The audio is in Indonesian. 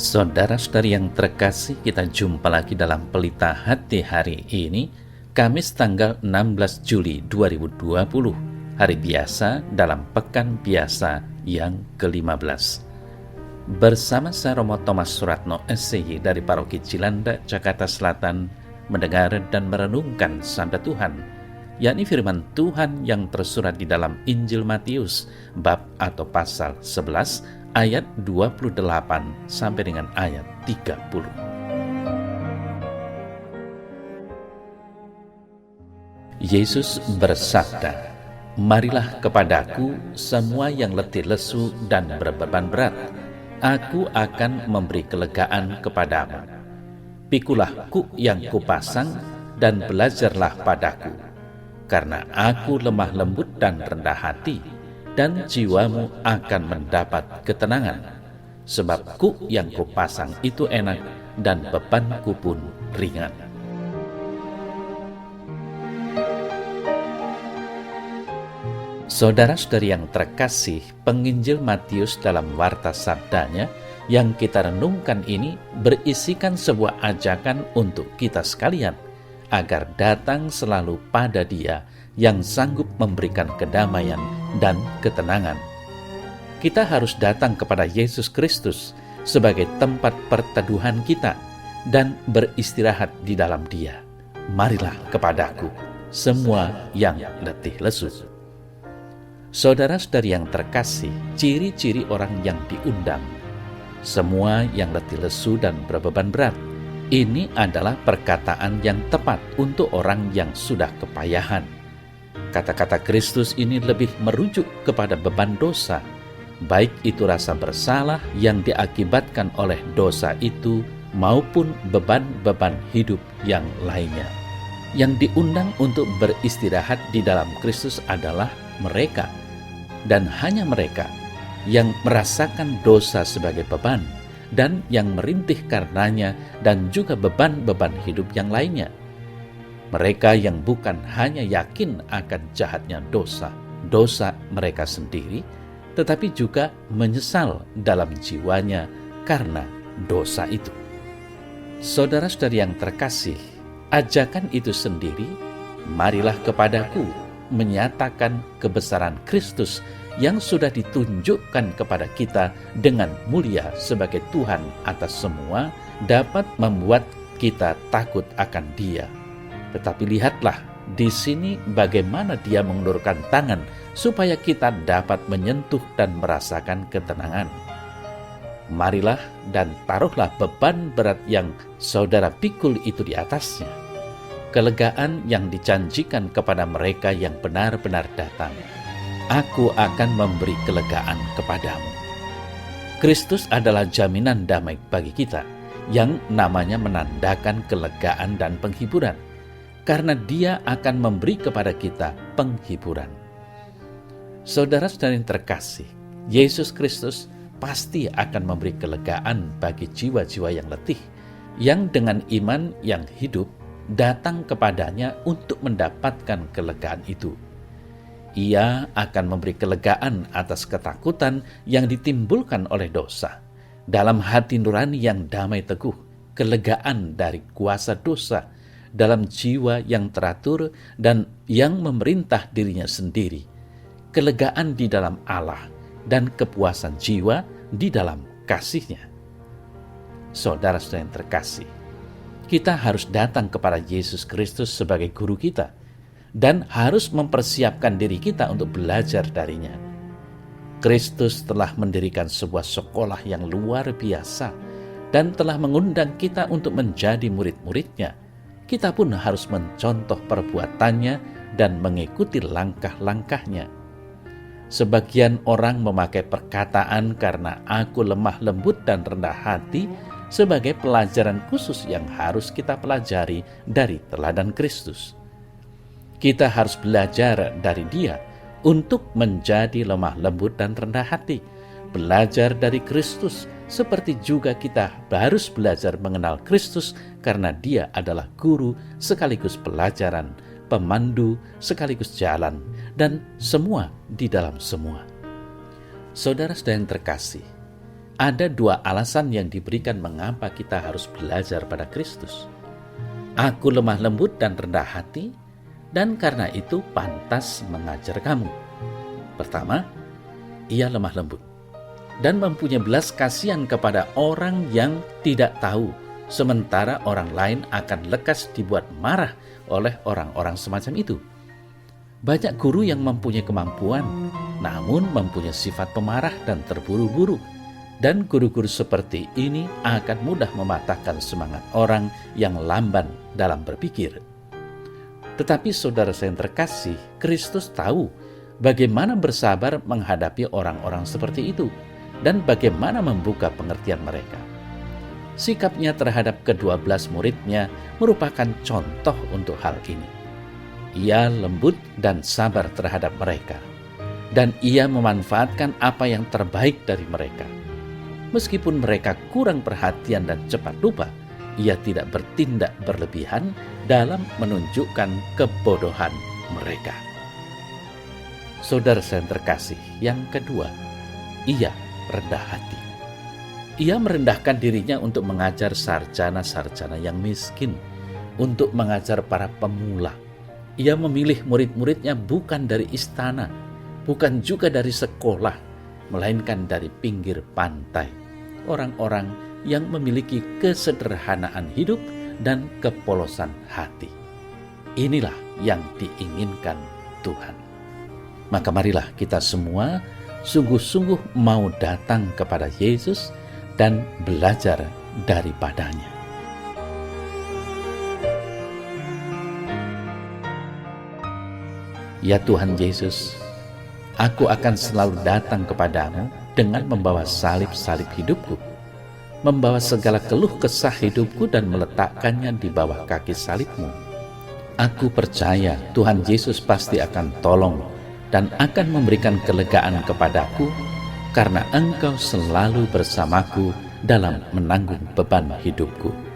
Saudara-saudari yang terkasih, kita jumpa lagi dalam Pelita Hati hari ini, Kamis tanggal 16 Juli 2020, hari biasa dalam Pekan Biasa yang ke-15. Bersama saya Romo Thomas Suratno SCY dari Paroki Cilanda, Jakarta Selatan, mendengar dan merenungkan sabda Tuhan, yakni firman Tuhan yang tersurat di dalam Injil Matius, bab atau pasal 11, ayat 28 sampai dengan ayat 30. Yesus bersabda, "Marilah kepadaku semua yang letih lesu dan berbeban berat, aku akan memberi kelegaan kepadamu. Pikulah kuk yang kupasang dan belajarlah padaku, karena aku lemah lembut dan rendah hati, dan jiwamu akan mendapat ketenangan. Sebab kuk yang kupasang itu enak dan bebanku pun ringan." Saudara-saudari yang terkasih, penginjil Matius dalam warta sabdanya yang kita renungkan ini berisikan sebuah ajakan untuk kita sekalian agar datang selalu pada Dia yang sanggup memberikan kedamaian dan ketenangan. Kita harus datang kepada Yesus Kristus sebagai tempat perteduhan kita dan beristirahat di dalam Dia. Marilah kepadaku semua yang letih lesu. Saudara-saudari yang terkasih, ciri-ciri orang yang diundang, semua yang letih lesu dan berbeban berat, ini adalah perkataan yang tepat untuk orang yang sudah kepayahan. Kata-kata Kristus ini lebih merujuk kepada beban dosa, baik itu rasa bersalah yang diakibatkan oleh dosa itu maupun beban-beban hidup yang lainnya. Yang diundang untuk beristirahat di dalam Kristus adalah mereka, dan hanya mereka, yang merasakan dosa sebagai beban dan yang merintih karenanya, dan juga beban-beban hidup yang lainnya. Mereka yang bukan hanya yakin akan jahatnya dosa mereka sendiri, tetapi juga menyesal dalam jiwanya karena dosa itu. Saudara-saudari yang terkasih, ajakan itu sendiri, marilah kepadaku, menyatakan kebesaran Kristus yang sudah ditunjukkan kepada kita dengan mulia sebagai Tuhan atas semua, dapat membuat kita takut akan Dia. Tetapi lihatlah di sini bagaimana Dia mengulurkan tangan supaya kita dapat menyentuh dan merasakan ketenangan. Marilah dan taruhlah beban berat yang saudara pikul itu di atasnya. Kelegaan yang dijanjikan kepada mereka yang benar-benar datang. Aku akan memberi kelegaan kepadamu. Kristus adalah jaminan damai bagi kita, yang namanya menandakan kelegaan dan penghiburan, karena Dia akan memberi kepada kita penghiburan. Saudara-saudari yang terkasih, Yesus Kristus pasti akan memberi kelegaan bagi jiwa-jiwa yang letih, yang dengan iman yang hidup datang kepadanya untuk mendapatkan kelegaan itu. Ia akan memberi kelegaan atas ketakutan yang ditimbulkan oleh dosa, dalam hati nurani yang damai teguh, kelegaan dari kuasa dosa, dalam jiwa yang teratur dan yang memerintah dirinya sendiri, kelegaan di dalam Allah, dan kepuasan jiwa di dalam kasih-Nya. Saudara-saudara yang terkasih, kita harus datang kepada Yesus Kristus sebagai guru kita dan harus mempersiapkan diri kita untuk belajar darinya. Kristus telah mendirikan sebuah sekolah yang luar biasa dan telah mengundang kita untuk menjadi murid-muridnya. Kita pun harus mencontoh perbuatannya dan mengikuti langkah-langkahnya. Sebagian orang memakai perkataan "karena aku lemah lembut dan rendah hati" sebagai pelajaran khusus yang harus kita pelajari dari teladan Kristus. Kita harus belajar dari Dia untuk menjadi lemah lembut dan rendah hati, belajar dari Kristus, seperti juga kita harus belajar mengenal Kristus karena Dia adalah guru sekaligus pelajaran, pemandu sekaligus jalan, dan semua di dalam semua. Saudara-saudara yang terkasih, ada dua alasan yang diberikan mengapa kita harus belajar pada Kristus. Aku lemah lembut dan rendah hati, dan karena itu pantas mengajar kamu. Pertama, ia lemah lembut dan mempunyai belas kasihan kepada orang yang tidak tahu, sementara orang lain akan lekas dibuat marah oleh orang-orang semacam itu. Banyak guru yang mempunyai kemampuan, namun mempunyai sifat pemarah dan terburu-buru. Dan guru-guru seperti ini akan mudah mematahkan semangat orang yang lamban dalam berpikir. Tetapi saudara saya yang terkasih, Kristus tahu bagaimana bersabar menghadapi orang-orang seperti itu dan bagaimana membuka pengertian mereka. Sikapnya terhadap ke-12 muridnya merupakan contoh untuk hal ini. Ia lembut dan sabar terhadap mereka, dan ia memanfaatkan apa yang terbaik dari mereka. Meskipun mereka kurang perhatian dan cepat lupa, ia tidak bertindak berlebihan dalam menunjukkan kebodohan mereka. Saudara saya terkasih, yang kedua, ia rendah hati. Ia merendahkan dirinya untuk mengajar sarjana-sarjana yang miskin, untuk mengajar para pemula. Ia memilih murid-muridnya bukan dari istana, bukan juga dari sekolah, melainkan dari pinggir pantai. Orang-orang yang memiliki kesederhanaan hidup dan kepolosan hati. Inilah yang diinginkan Tuhan. Maka marilah kita semua sungguh-sungguh mau datang kepada Yesus dan belajar daripadanya. Ya Tuhan Yesus, aku akan selalu datang kepadamu dengan membawa salib-salib hidupku, membawa segala keluh kesah hidupku dan meletakkannya di bawah kaki salibmu. Aku percaya Tuhan Yesus pasti akan tolong dan akan memberikan kelegaan kepadaku, karena Engkau selalu bersamaku dalam menanggung beban hidupku.